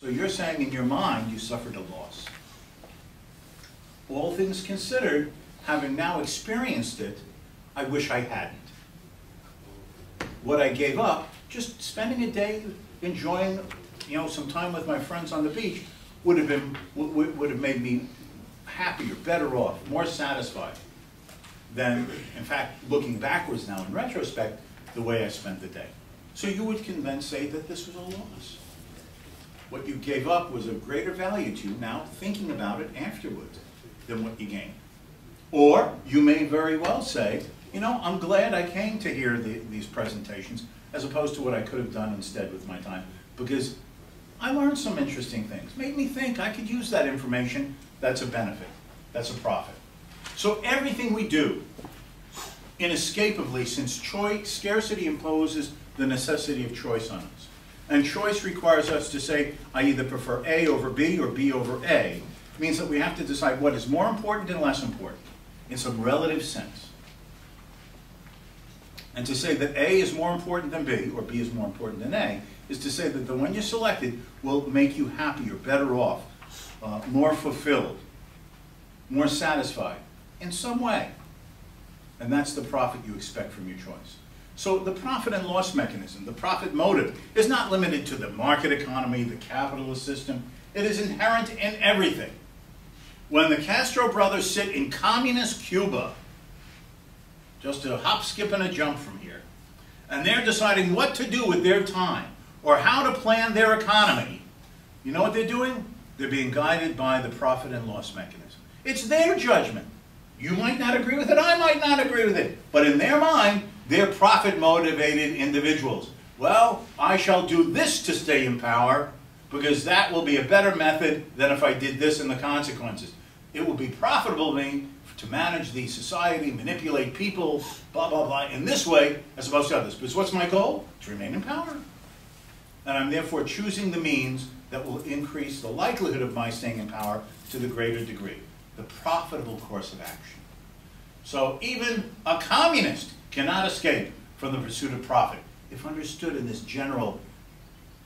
So you're saying in your mind you suffered a loss. All things considered, having now experienced it, I wish I hadn't. What I gave up, just spending a day enjoying, some time with my friends on the beach, would have made me happier, better off, more satisfied than, in fact, looking backwards now in retrospect, the way I spent the day. So you would then say that this was a loss. What you gave up was of greater value to you now, thinking about it afterwards, than what you gained. Or you may very well say, I'm glad I came to hear these presentations as opposed to what I could have done instead with my time, because I learned some interesting things. Made me think I could use that information. That's a benefit. That's a profit. So everything we do, inescapably, since scarcity imposes the necessity of choice on us, and choice requires us to say, I either prefer A over B or B over A, means that we have to decide what is more important and less important in some relative sense. And to say that A is more important than B, or B is more important than A, is to say that the one you selected will make you happier, better off, more fulfilled, more satisfied in some way. And that's the profit you expect from your choice. So the profit and loss mechanism, the profit motive, is not limited to the market economy, the capitalist system. It is inherent in everything. When the Castro brothers sit in communist Cuba, just a hop, skip, and a jump from here, and they're deciding what to do with their time or how to plan their economy, you know what they're doing? They're being guided by the profit and loss mechanism. It's their judgment. You might not agree with it, I might not agree with it, but in their mind, they're profit-motivated individuals. Well, I shall do this to stay in power because that will be a better method than if I did this and the consequences. It will be profitable to me to manage the society, manipulate people, blah, blah, blah, in this way as opposed to others. Because what's my goal? To remain in power. And I'm therefore choosing the means that will increase the likelihood of my staying in power to the greater degree. The profitable course of action. So even a communist cannot escape from the pursuit of profit if understood in this general,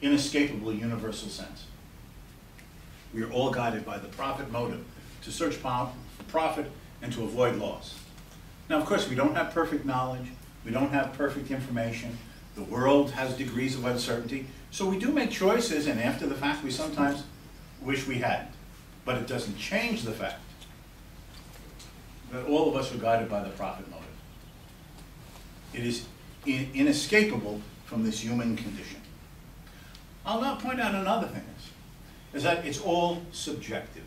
inescapable, universal sense. We are all guided by the profit motive to search for profit and to avoid loss. Now, of course, we don't have perfect knowledge. We don't have perfect information. The world has degrees of uncertainty. So we do make choices, and after the fact, we sometimes wish we hadn't. But it doesn't change the fact that all of us are guided by the profit motive. It is inescapable from this human condition. I'll now point out another thing is that it's all subjective.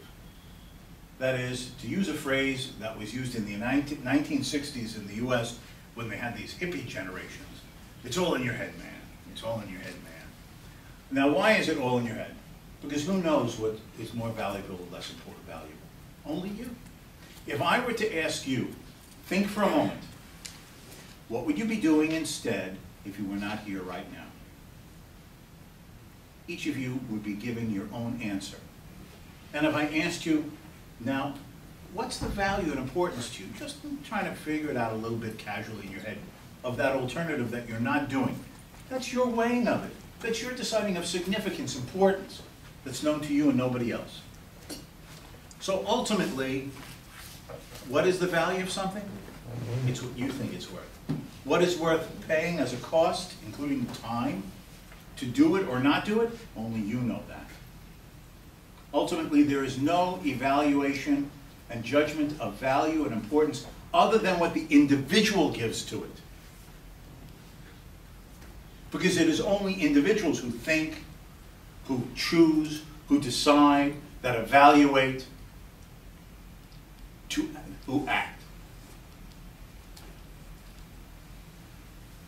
That is, to use a phrase that was used in the 1960s in the US when they had these hippie generations, it's all in your head, man. It's all in your head, man. Now, why is it all in your head? Because who knows what is more valuable or less important valuable? Only you. If I were to ask you, think for a moment, what would you be doing instead if you were not here right now? Each of you would be giving your own answer. And if I asked you, now, what's the value and importance to you, just trying to figure it out a little bit casually in your head, of that alternative that you're not doing? That's your weighing of it. That's your deciding of significance, importance, that's known to you and nobody else. So ultimately, what is the value of something? It's what you think it's worth. What is worth paying as a cost, including time, to do it or not do it? Only you know that. Ultimately, there is no evaluation and judgment of value and importance other than what the individual gives to it. Because it is only individuals who think, who choose, who decide, that evaluate, who act.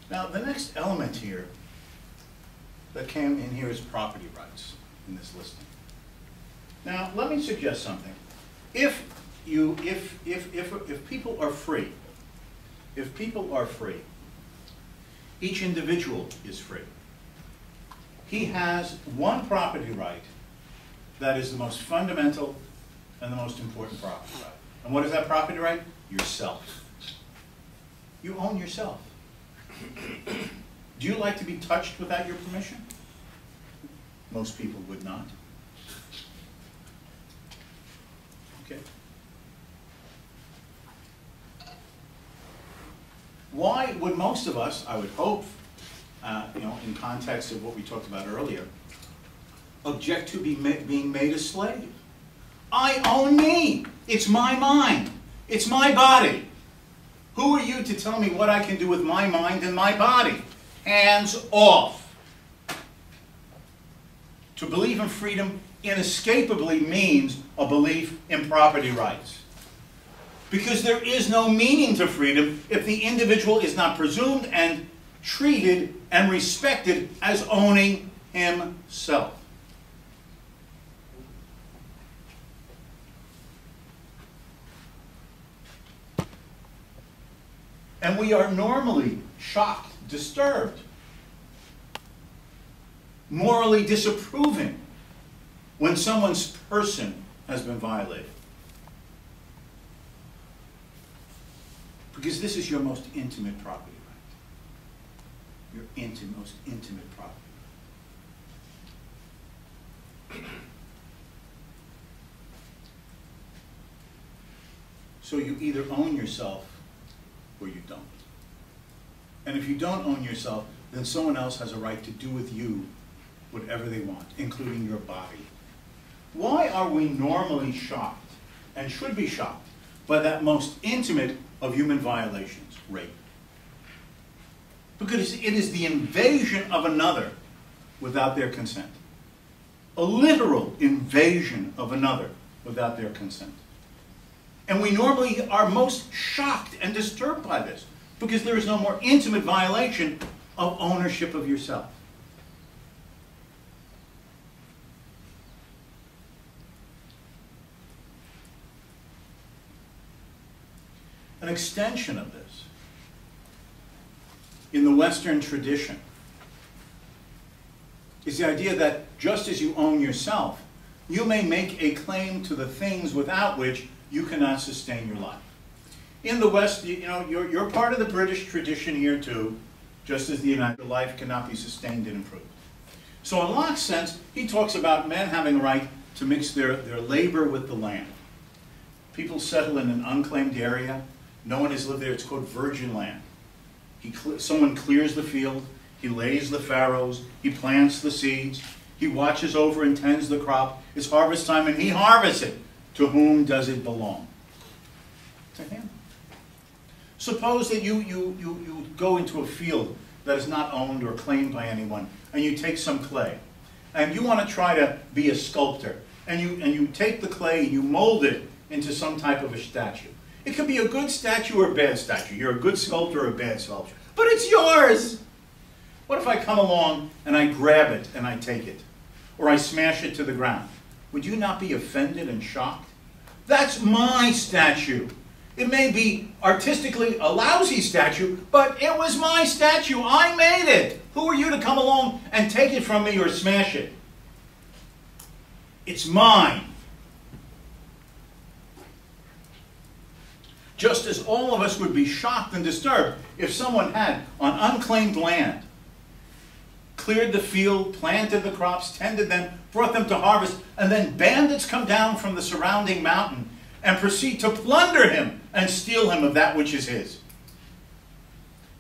Now, the next element here that came in here is property rights in this listing. Now, let me suggest something. If people are free, each individual is free. He has one property right that is the most fundamental and the most important property right. And what is that property right? Yourself. You own yourself. Do you like to be touched without your permission? Most people would not. Okay. Why would most of us, I would hope, in context of what we talked about earlier, object to being made a slave? I own me. It's my mind. It's my body. Who are you to tell me what I can do with my mind and my body? Hands off. To believe in freedom inescapably means a belief in property rights. Because there is no meaning to freedom if the individual is not presumed and treated and respected as owning himself. And we are normally shocked, disturbed, morally disapproving when someone's person has been violated. Because this is your most intimate property right. Your most intimate property. So you either own yourself or you don't. And if you don't own yourself, then someone else has a right to do with you whatever they want, including your body. Why are we normally shocked, and should be shocked, by that most intimate of human violations, rape? Because it is the invasion of another without their consent. A literal invasion of another without their consent. And we normally are most shocked and disturbed by this, because there is no more intimate violation of ownership of yourself. An extension of this, in the Western tradition, is the idea that just as you own yourself, you may make a claim to the things without which you cannot sustain your life. In the West, you're part of the British tradition here too, just as the United life cannot be sustained and improved. So in Locke's sense, he talks about men having a right to mix their labor with the land. People settle in an unclaimed area. No one has lived there. It's called virgin land. Someone clears the field. He lays the farrows. He plants the seeds. He watches over and tends the crop. It's harvest time, and he harvests it. To whom does it belong? To him. Suppose that you go into a field that is not owned or claimed by anyone, and you take some clay, and you want to try to be a sculptor, and you take the clay and you mold it into some type of a statue. It could be a good statue or a bad statue. You're a good sculptor or a bad sculptor, but it's yours. What if I come along and I grab it and I take it, or I smash it to the ground? Would you not be offended and shocked? That's my statue. It may be artistically a lousy statue, but it was my statue. I made it. Who are you to come along and take it from me or smash it? It's mine. Just as all of us would be shocked and disturbed if someone had, on unclaimed land, cleared the field, planted the crops, tended them, brought them to harvest, and then bandits come down from the surrounding mountain and proceed to plunder him and steal him of that which is his.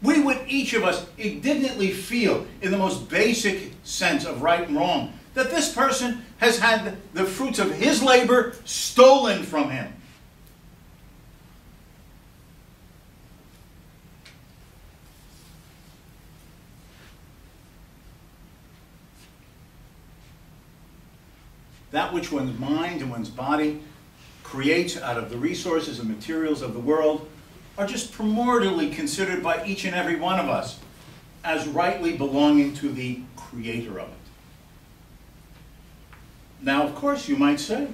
We would, each of us, indignantly feel, in the most basic sense of right and wrong, that this person has had the fruits of his labor stolen from him. That which one's mind and one's body creates out of the resources and materials of the world are just primordially considered by each and every one of us as rightly belonging to the creator of it. Now, of course, you might say,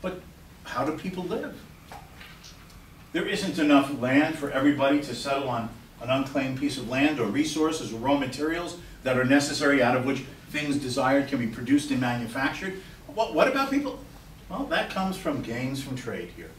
but how do people live? There isn't enough land for everybody to settle on an unclaimed piece of land or resources or raw materials that are necessary out of which things desired can be produced and manufactured. What about people? Well, that comes from gains from trade here.